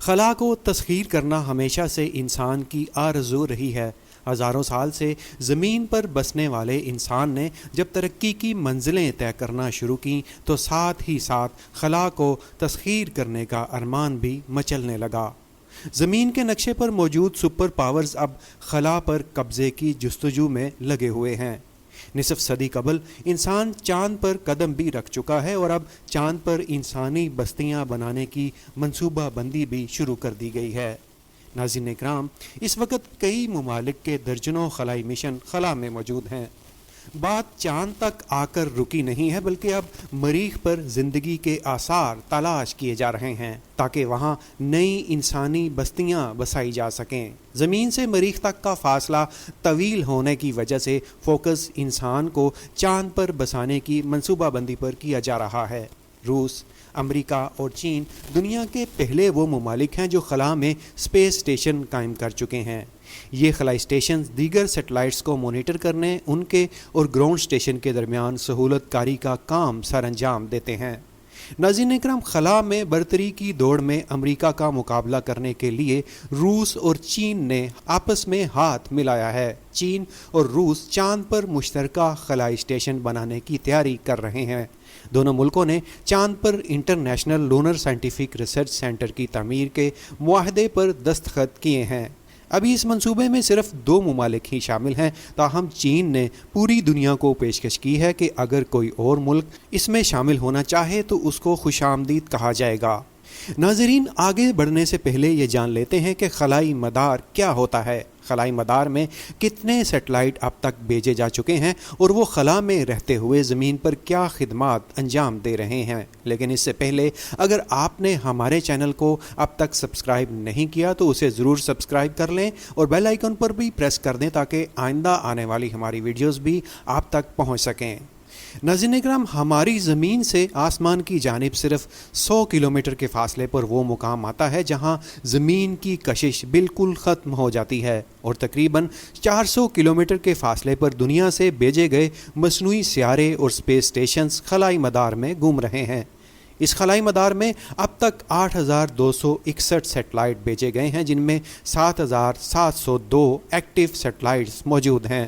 خلا کو تسخیر کرنا ہمیشہ سے انسان کی آرزو رہی ہے۔ ہزاروں سال سے زمین پر بسنے والے انسان نے جب ترقی کی منزلیں طے کرنا شروع کیں تو ساتھ ہی ساتھ خلا کو تسخیر کرنے کا ارمان بھی مچلنے لگا۔ زمین کے نقشے پر موجود سپر پاورز اب خلا پر قبضے کی جستجو میں لگے ہوئے ہیں۔ نصف صدی قبل انسان چاند پر قدم بھی رکھ چکا ہے اور اب چاند پر انسانی بستیاں بنانے کی منصوبہ بندی بھی شروع کر دی گئی ہے۔ ناظرین اکرام، اس وقت کئی ممالک کے درجنوں خلائی مشن خلا میں موجود ہیں۔ بات چاند تک آ کر رکی نہیں ہے، بلکہ اب مریخ پر زندگی کے آثار تلاش کیے جا رہے ہیں تاکہ وہاں نئی انسانی بستیاں بسائی جا سکیں۔ زمین سے مریخ تک کا فاصلہ طویل ہونے کی وجہ سے فوکس انسان کو چاند پر بسانے کی منصوبہ بندی پر کیا جا رہا ہے۔ روس، امریکہ اور چین دنیا کے پہلے وہ ممالک ہیں جو خلا میں اسپیس اسٹیشن قائم کر چکے ہیں۔ یہ خلائی اسٹیشن دیگر سیٹلائٹس کو مانیٹر کرنے، ان کے اور گراؤنڈ اسٹیشن کے درمیان سہولت کاری کا کام سر انجام دیتے ہیں۔ ناظرین اکرام، خلا میں برتری کی دوڑ میں امریکہ کا مقابلہ کرنے کے لیے روس اور چین نے آپس میں ہاتھ ملایا ہے۔ چین اور روس چاند پر مشترکہ خلائی اسٹیشن بنانے کی تیاری کر رہے ہیں۔ دونوں ملکوں نے چاند پر انٹرنیشنل لونر سائنٹیفک ریسرچ سینٹر کی تعمیر کے معاہدے پر دستخط کیے ہیں۔ ابھی اس منصوبے میں صرف 2 ممالک ہی شامل ہیں، تاہم چین نے پوری دنیا کو پیشکش کی ہے کہ اگر کوئی اور ملک اس میں شامل ہونا چاہے تو اس کو خوش آمدید کہا جائے گا۔ ناظرین، آگے بڑھنے سے پہلے یہ جان لیتے ہیں کہ خلائی مدار کیا ہوتا ہے۔ خلائی مدار میں کتنے سیٹلائٹ اب تک بھیجے جا چکے ہیں اور وہ خلا میں رہتے ہوئے زمین پر کیا خدمات انجام دے رہے ہیں۔ لیکن اس سے پہلے اگر آپ نے ہمارے چینل کو اب تک سبسکرائب نہیں کیا تو اسے ضرور سبسکرائب کر لیں اور بیل آئیکن پر بھی پریس کر دیں تاکہ آئندہ آنے والی ہماری ویڈیوز بھی آپ تک پہنچ سکیں۔ ناظرین اکرام، ہماری زمین سے آسمان کی جانب صرف 100 کلومیٹر کے فاصلے پر وہ مقام آتا ہے جہاں زمین کی کشش بالکل ختم ہو جاتی ہے، اور تقریباً 400 کلومیٹر کے فاصلے پر دنیا سے بھیجے گئے مصنوعی سیارے اور اسپیس اسٹیشنز خلائی مدار میں گھوم رہے ہیں۔ اس خلائی مدار میں اب تک 8,261 سیٹلائٹ بھیجے گئے ہیں، جن میں 7,702 ایکٹیو سیٹلائٹس موجود ہیں۔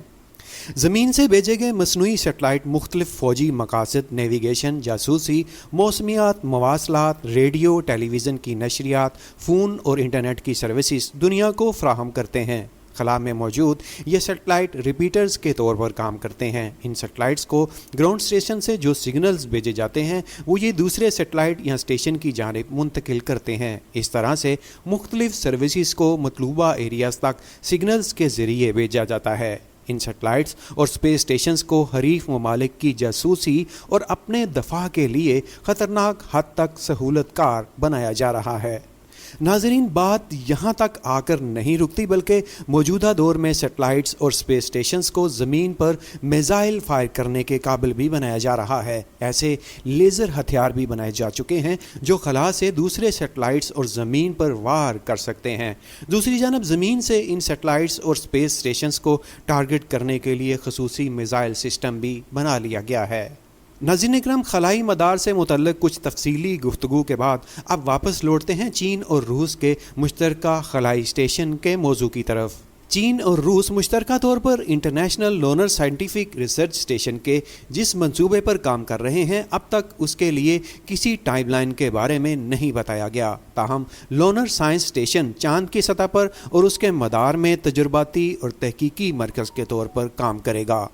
زمین سے بھیجے گئے مصنوعی سیٹلائٹ مختلف فوجی مقاصد، نیویگیشن، جاسوسی، موسمیات، مواصلات، ریڈیو، ٹیلی ویژن کی نشریات، فون اور انٹرنیٹ کی سروسز دنیا کو فراہم کرتے ہیں۔ خلا میں موجود یہ سیٹلائٹ ریپیٹرز کے طور پر کام کرتے ہیں۔ ان سیٹلائٹس کو گراؤنڈ اسٹیشن سے جو سگنلز بھیجے جاتے ہیں وہ یہ دوسرے سیٹلائٹ یا اسٹیشن کی جانب منتقل کرتے ہیں۔ اس طرح سے مختلف سروسز کو مطلوبہ ایریاز تک سگنلز کے ذریعے بھیجا جاتا ہے۔ ان سیٹلائٹس اور اسپیس اسٹیشنز کو حریف ممالک کی جاسوسی اور اپنے دفاع کے لیے خطرناک حد تک سہولت کار بنایا جا رہا ہے۔ ناظرین، بات یہاں تک آ کر نہیں رکتی، بلکہ موجودہ دور میں سیٹلائٹس اور اسپیس اسٹیشنز کو زمین پر میزائل فائر کرنے کے قابل بھی بنایا جا رہا ہے۔ ایسے لیزر ہتھیار بھی بنائے جا چکے ہیں جو خلا سے دوسرے سیٹلائٹس اور زمین پر وار کر سکتے ہیں۔ دوسری جانب زمین سے ان سیٹلائٹس اور اسپیس اسٹیشنز کو ٹارگٹ کرنے کے لیے خصوصی میزائل سسٹم بھی بنا لیا گیا ہے۔ ناظرین اکرام، خلائی مدار سے متعلق کچھ تفصیلی گفتگو کے بعد اب واپس لوٹتے ہیں چین اور روس کے مشترکہ خلائی اسٹیشن کے موضوع کی طرف۔ چین اور روس مشترکہ طور پر انٹرنیشنل لونر سائنٹیفک ریسرچ اسٹیشن کے جس منصوبے پر کام کر رہے ہیں، اب تک اس کے لیے کسی ٹائم لائن کے بارے میں نہیں بتایا گیا۔ تاہم لونر سائنس اسٹیشن چاند کی سطح پر اور اس کے مدار میں تجرباتی اور تحقیقی مرکز کے طور پر کام کرے گا۔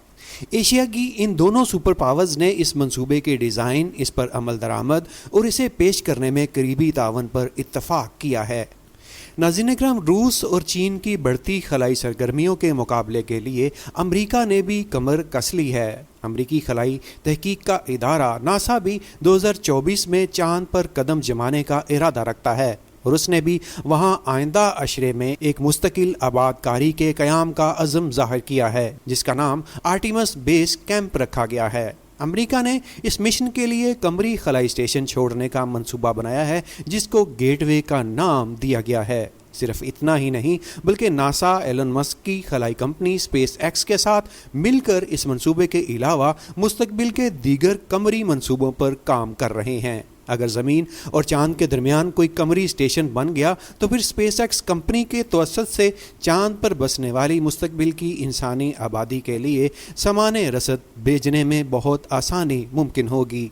ایشیا کی ان دونوں سپر پاورز نے اس منصوبے کے ڈیزائن، اس پر عمل درآمد اور اسے پیش کرنے میں قریبی تعاون پر اتفاق کیا ہے۔ ناظرین اکرام، روس اور چین کی بڑھتی خلائی سرگرمیوں کے مقابلے کے لیے امریکہ نے بھی کمر کس لی ہے۔ امریکی خلائی تحقیق کا ادارہ ناسا بھی 2024 میں چاند پر قدم جمانے کا ارادہ رکھتا ہے، اور اس نے بھی وہاں آئندہ عشرے میں ایک مستقل آباد کاری کے قیام کا عزم ظاہر کیا ہے، جس کا نام آرٹیمس بیس کیمپ رکھا گیا ہے۔ امریکہ نے اس مشن کے لیے قمری خلائی اسٹیشن چھوڑنے کا منصوبہ بنایا ہے، جس کو گیٹ وے کا نام دیا گیا ہے۔ صرف اتنا ہی نہیں بلکہ ناسا ایلن مسک کی خلائی کمپنی اسپیس ایکس کے ساتھ مل کر اس منصوبے کے علاوہ مستقبل کے دیگر قمری منصوبوں پر کام کر رہے ہیں۔ اگر زمین اور چاند کے درمیان کوئی قمری اسٹیشن بن گیا تو پھر اسپیس ایکس کمپنی کے توسط سے چاند پر بسنے والی مستقبل کی انسانی آبادی کے لیے سامان رسد بھیجنے میں بہت آسانی ممکن ہوگی۔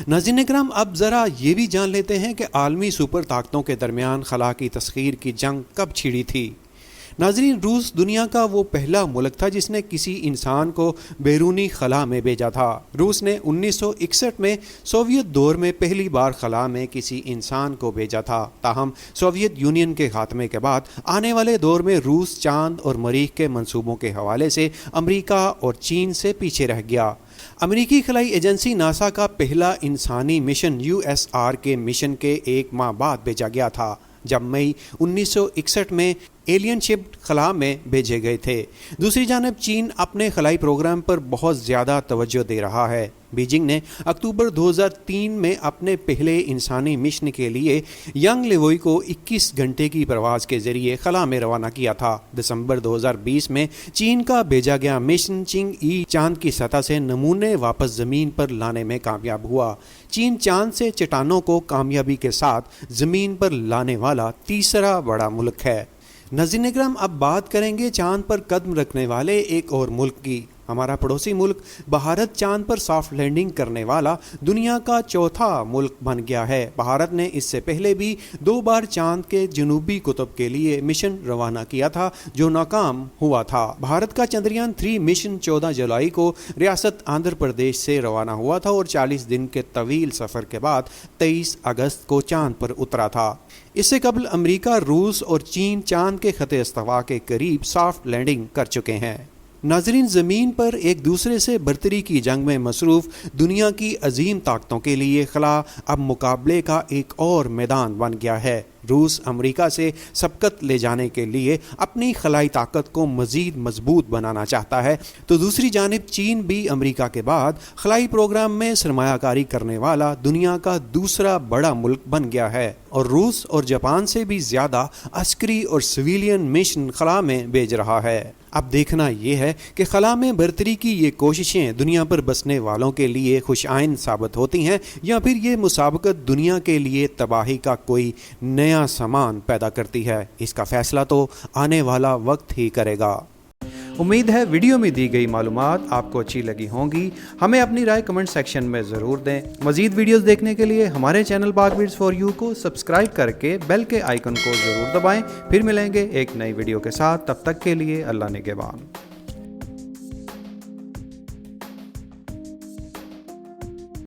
ناظرین اکرام، اب ذرا یہ بھی جان لیتے ہیں کہ عالمی سپر طاقتوں کے درمیان خلا کی تسخیر کی جنگ کب چھڑی تھی۔ ناظرین، روس دنیا کا وہ پہلا ملک تھا جس نے کسی انسان کو بیرونی خلا میں بھیجا تھا۔ روس نے 1961 میں سوویت دور میں پہلی بار خلا میں کسی انسان کو بھیجا تھا، تاہم سوویت یونین کے خاتمے کے بعد آنے والے دور میں روس چاند اور مریخ کے منصوبوں کے حوالے سے امریکہ اور چین سے پیچھے رہ گیا۔ امریکی خلائی ایجنسی ناسا کا پہلا انسانی مشن USR کے مشن کے 1 ماہ بعد بھیجا گیا تھا، جب مئی 1961 میں ایلین شپ خلا میں بھیجے گئے تھے۔ دوسری جانب چین اپنے خلائی پروگرام پر بہت زیادہ توجہ دے رہا ہے۔ بیجنگ نے اکتوبر 2003 میں اپنے پہلے انسانی مشن کے لیے ینگ لیوئی کو 21 گھنٹے کی پرواز کے ذریعے خلا میں روانہ کیا تھا۔ دسمبر 2020 میں چین کا بھیجا گیا مشن چنگ ای چاند کی سطح سے نمونے واپس زمین پر لانے میں کامیاب ہوا۔ چین چاند سے چٹانوں کو کامیابی کے ساتھ زمین پر لانے والا تیسرا بڑا ملک ہے۔ ناظرین اکرام، اب بات کریں گے چاند پر قدم رکھنے والے ایک اور ملک کی۔ ہمارا پڑوسی ملک بھارت چاند پر سافٹ لینڈنگ کرنے والا دنیا کا چوتھا ملک بن گیا ہے۔ بھارت نے اس سے پہلے بھی 2 بار چاند کے جنوبی قطب کے لیے مشن روانہ کیا تھا جو ناکام ہوا تھا۔ بھارت کا چندریان 3 مشن 14 جولائی کو ریاست آندھرا پردیش سے روانہ ہوا تھا اور 40 دن کے طویل سفر کے بعد 23 اگست کو چاند پر اترا تھا۔ اس سے قبل امریکہ، روس اور چین چاند کے خط استوا کے قریب سافٹ لینڈنگ کر چکے ہیں۔ ناظرین، زمین پر ایک دوسرے سے برتری کی جنگ میں مصروف دنیا کی عظیم طاقتوں کے لیے خلا اب مقابلے کا ایک اور میدان بن گیا ہے۔ روس امریکہ سے سبقت لے جانے کے لیے اپنی خلائی طاقت کو مزید مضبوط بنانا چاہتا ہے، تو دوسری جانب چین بھی امریکہ کے بعد خلائی پروگرام میں سرمایہ کاری کرنے والا دنیا کا دوسرا بڑا ملک بن گیا ہے اور روس اور جاپان سے بھی زیادہ عسکری اور سویلین مشن خلا میں بھیج رہا ہے۔ اب دیکھنا یہ ہے کہ خلا میں برتری کی یہ کوششیں دنیا پر بسنے والوں کے لیے خوش آئند ثابت ہوتی ہیں یا پھر یہ مسابقت دنیا کے لیے تباہی کا کوئی نیا سامان پیدا کرتی ہے۔ اس کا فیصلہ تو آنے والا وقت ہی کرے گا۔ امید ہے ویڈیو میں دی گئی معلومات آپ کو اچھی لگی ہوں گی۔ ہمیں اپنی رائے کمنٹ سیکشن میں ضرور دیں۔ مزید ویڈیوز دیکھنے کے لیے ہمارے چینل پاک بیٹس فار یو کو سبسکرائب کر کے بیل کے آئیکن کو ضرور دبائیں۔ پھر ملیں گے ایک نئی ویڈیو کے ساتھ، تب تک کے لیے اللہ نگہبان۔